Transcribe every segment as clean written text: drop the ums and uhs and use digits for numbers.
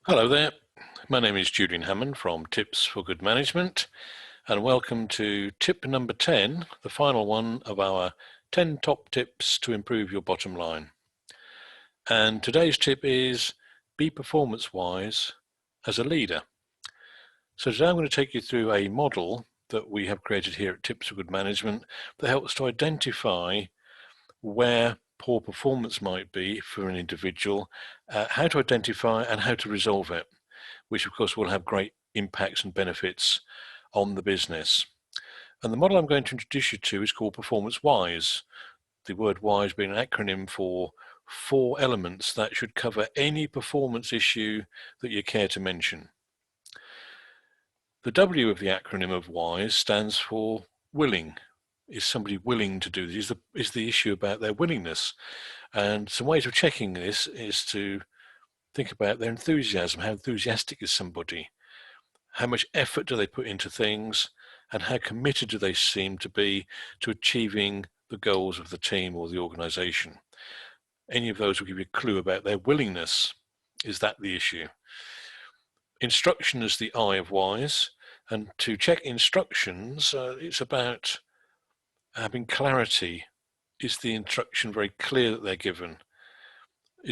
Hello there, my name is Julian Hammond from Tips for Good Management, and welcome to tip number 10, the final one of our 10 top tips to improve your bottom line. And today's tip is be performance-wise as a leader. So today I'm going to take you through a model that we have created here at Tips for Good Management that helps to identify where poor performance might be for an individual, how to identify and how to resolve it, which of course will have great impacts and benefits on the business. And the model I'm going to introduce you to is called Performance Wise. The word WISE being an acronym for 4 elements that should cover any performance issue that you care to mention. The W of the acronym of WISE stands for willing. Is somebody willing to do this? Is the issue about their willingness? And some ways of checking this is to think about their enthusiasm. How enthusiastic is somebody? How much effort do they put into things? And how committed do they seem to be to achieving the goals of the team or the organization? Any of those will give you a clue about their willingness. Is that the issue? Instruction is the I of WISE. And to check instructions, it's about having clarity. Is the instruction very clear that they're given?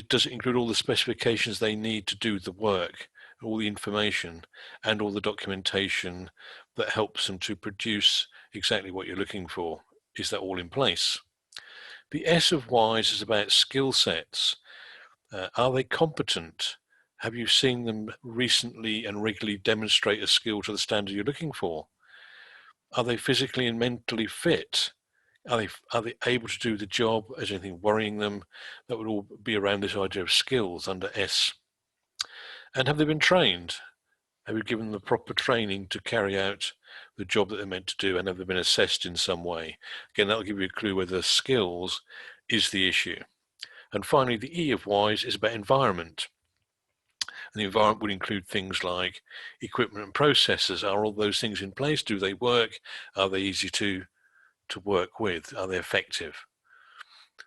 Does it include all the specifications they need to do the work, all the information and all the documentation that helps them to produce exactly what you're looking for? Is that all in place? The S of WISE is about skill sets. Are they competent? Have you seen them recently and regularly demonstrate a skill to the standard you're looking for? Are they physically and mentally fit? Are they able to do the job? Is anything worrying them? That would all be around this idea of skills under S. And have they been trained? Have you given them the proper training to carry out the job that they're meant to do, and have they been assessed in some way? Again, that'll give you a clue whether skills is the issue. And finally, the E of WISE is about environment. And the environment would include things like equipment and processes. Are all those things in place? Do they work? Are they easy to work with? Are they effective?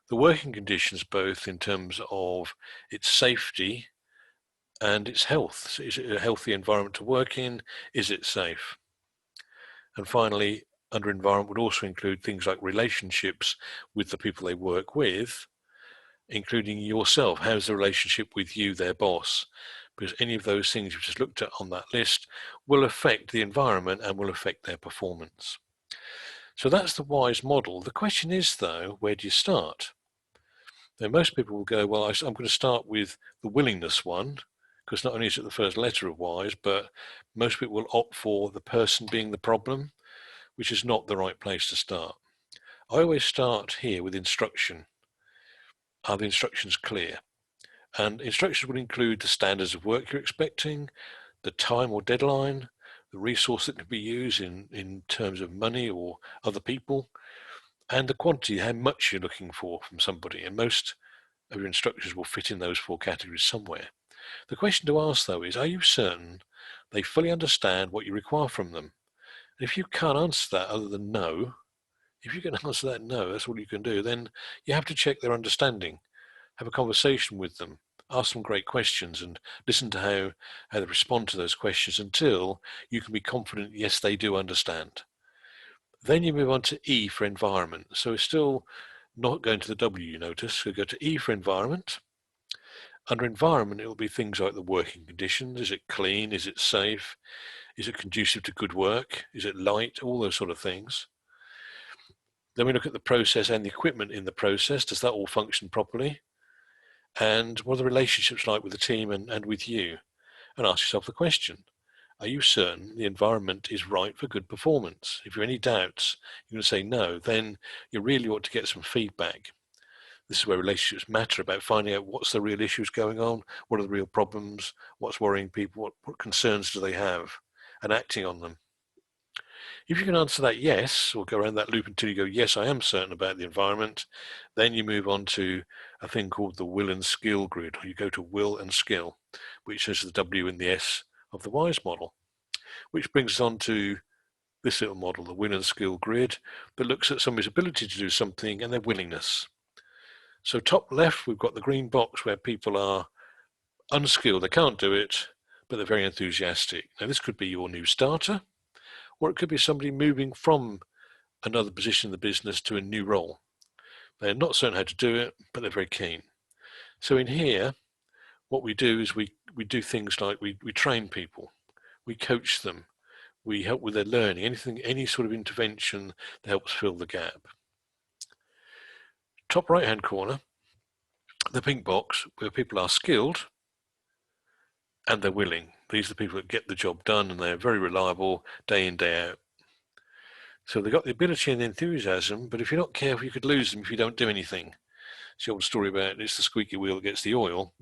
The working conditions, both in terms of its safety and its health. So is it a healthy environment to work in? Is it safe? And finally, under environment would also include things like relationships with the people they work with, including yourself. How's the relationship with you, their boss? Because any of those things you've just looked at on that list will affect the environment and will affect their performance. So that's the WISE model. The question is, though, where do you start? Now, most people will go, well, I'm going to start with the willingness one, because not only is it the first letter of WISE, but most people will opt for the person being the problem, which is not the right place to start. I always start here with instruction. Are the instructions clear? And instructions will include the standards of work you're expecting, the time or deadline, the resource that can be used in terms of money or other people, and the quantity, how much you're looking for from somebody. And most of your instructions will fit in those 4 categories somewhere. The question to ask, though, is, are you certain they fully understand what you require from them? And if you can't answer that other than no, if you can answer that no, that's all you can do, then you have to check their understanding. Have a conversation with them, ask them great questions, and listen to how they respond to those questions until you can be confident, yes, they do understand. Then you move on to E for environment. So it's still not going to the W, you notice. So go to E for environment. Under environment, it will be things like the working conditions. Is it clean? Is it safe? Is it conducive to good work? Is it light? All those sort of things. Then we look at the process and the equipment in the process. Does that all function properly? And what are the relationships like with the team and with you? And ask yourself the question, are you certain the environment is right for good performance? If you have any doubts, you're going to say no, then you really ought to get some feedback. This is where relationships matter, about finding out what's the real issues going on, what are the real problems, what's worrying people, what concerns do they have, and acting on them. If you can answer that yes, or go around that loop until you go, yes, I am certain about the environment, then you move on to a thing called the will and skill grid. You go to will and skill, which is the W and the S of the WISE model, which brings us on to this little model, the will and skill grid, that looks at somebody's ability to do something and their willingness. So top left, we've got the green box where people are unskilled, they can't do it, but they're very enthusiastic. Now, this could be your new starter, or it could be somebody moving from another position in the business to a new role. They're not certain how to do it, but they're very keen. So in here, what we do is we do things like we train people, we coach them, we help with their learning, any sort of intervention that helps fill the gap. Top right hand corner, the pink box, where people are skilled and they're willing. These are the people that get the job done and they're very reliable day in, day out. So they've got the ability and the enthusiasm, but if you're not careful, you could lose them if you don't do anything. It's the old story about it's the squeaky wheel that gets the oil,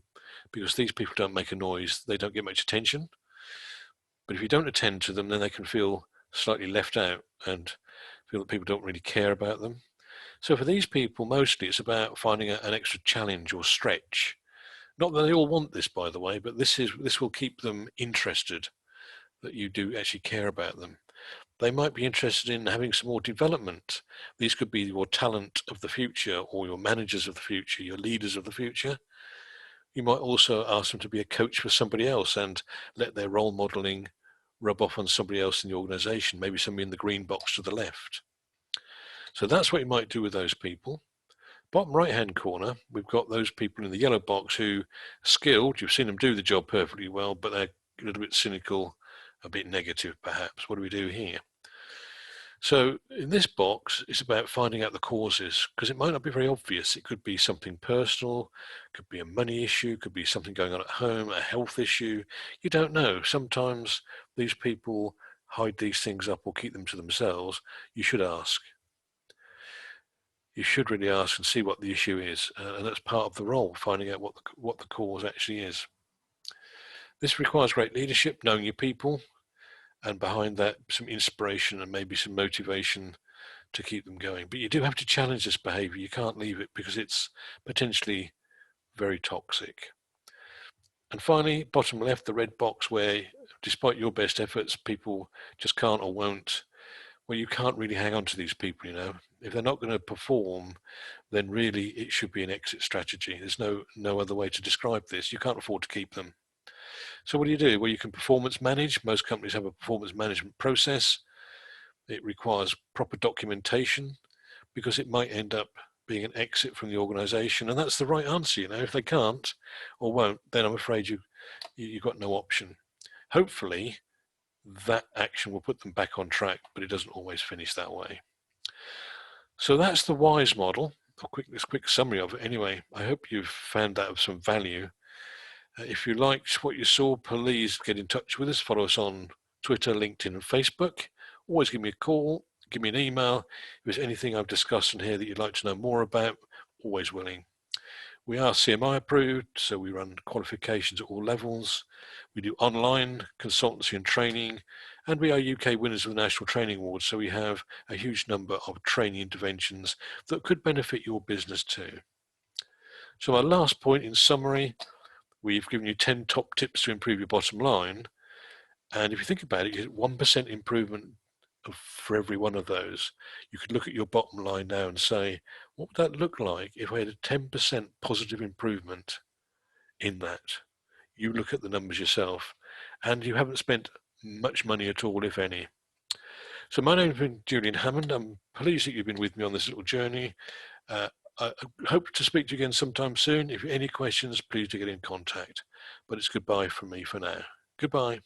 because these people don't make a noise, they don't get much attention. But if you don't attend to them, then they can feel slightly left out and feel that people don't really care about them. So for these people, mostly it's about finding an extra challenge or stretch. Not that they all want this, by the way, but this will keep them interested, that you do actually care about them. They might be interested in having some more development. These could be your talent of the future or your managers of the future, your leaders of the future. You might also ask them to be a coach for somebody else and let their role modeling rub off on somebody else in the organization, maybe somebody in the green box to the left. So that's what you might do with those people. Bottom right hand corner, we've got those people in the yellow box who are skilled. You've seen them do the job perfectly well, but they're a little bit cynical, a bit negative perhaps. What do we do here? So in this box, it's about finding out the causes, because it might not be very obvious. It could be something personal, could be a money issue, could be something going on at home, a health issue. You don't know. Sometimes these people hide these things up or keep them to themselves. You should ask. You should really ask and see what the issue is, and that's part of the role, finding out what the cause actually is. This requires great leadership, knowing your people, and behind that some inspiration and maybe some motivation to keep them going. But you do have to challenge this behavior. You can't leave it because it's potentially very toxic. And finally, bottom left, the red box, where despite your best efforts, people just can't or won't. Well, you can't really hang on to these people, you know. If they're not going to perform, then really it should be an exit strategy. There's no other way to describe this. You can't afford to keep them. So what do? Well, you can performance manage. Most companies have a performance management process. It requires proper documentation, because it might end up being an exit from the organization, and that's the right answer. You know, if they can't or won't, then I'm afraid you've got no option. Hopefully that action will put them back on track, but it doesn't always finish that way. So that's the WISE model. This quick summary of it anyway. I hope you've found that of some value. If you liked what you saw, please get in touch with us. Follow us on Twitter, LinkedIn, and Facebook. Always give me a call, give me an email. If there's anything I've discussed in here that you'd like to know more about, always willing. We are CMI approved, so we run qualifications at all levels. We do online consultancy and training, and we are UK winners of the National Training Awards, so we have a huge number of training interventions that could benefit your business too. So my last point in summary, we've given you 10 top tips to improve your bottom line. And if you think about it, you get 1% improvement for every one of those. You could look at your bottom line now and say, what would that look like if I had a 10% positive improvement in that? You look at the numbers yourself, and you haven't spent much money at all, if any. So my name has been Julian Hammond. I'm pleased that you've been with me on this little journey. I hope to speak to you again sometime soon. If you have any questions, please do get in contact. But it's goodbye from me for now. Goodbye.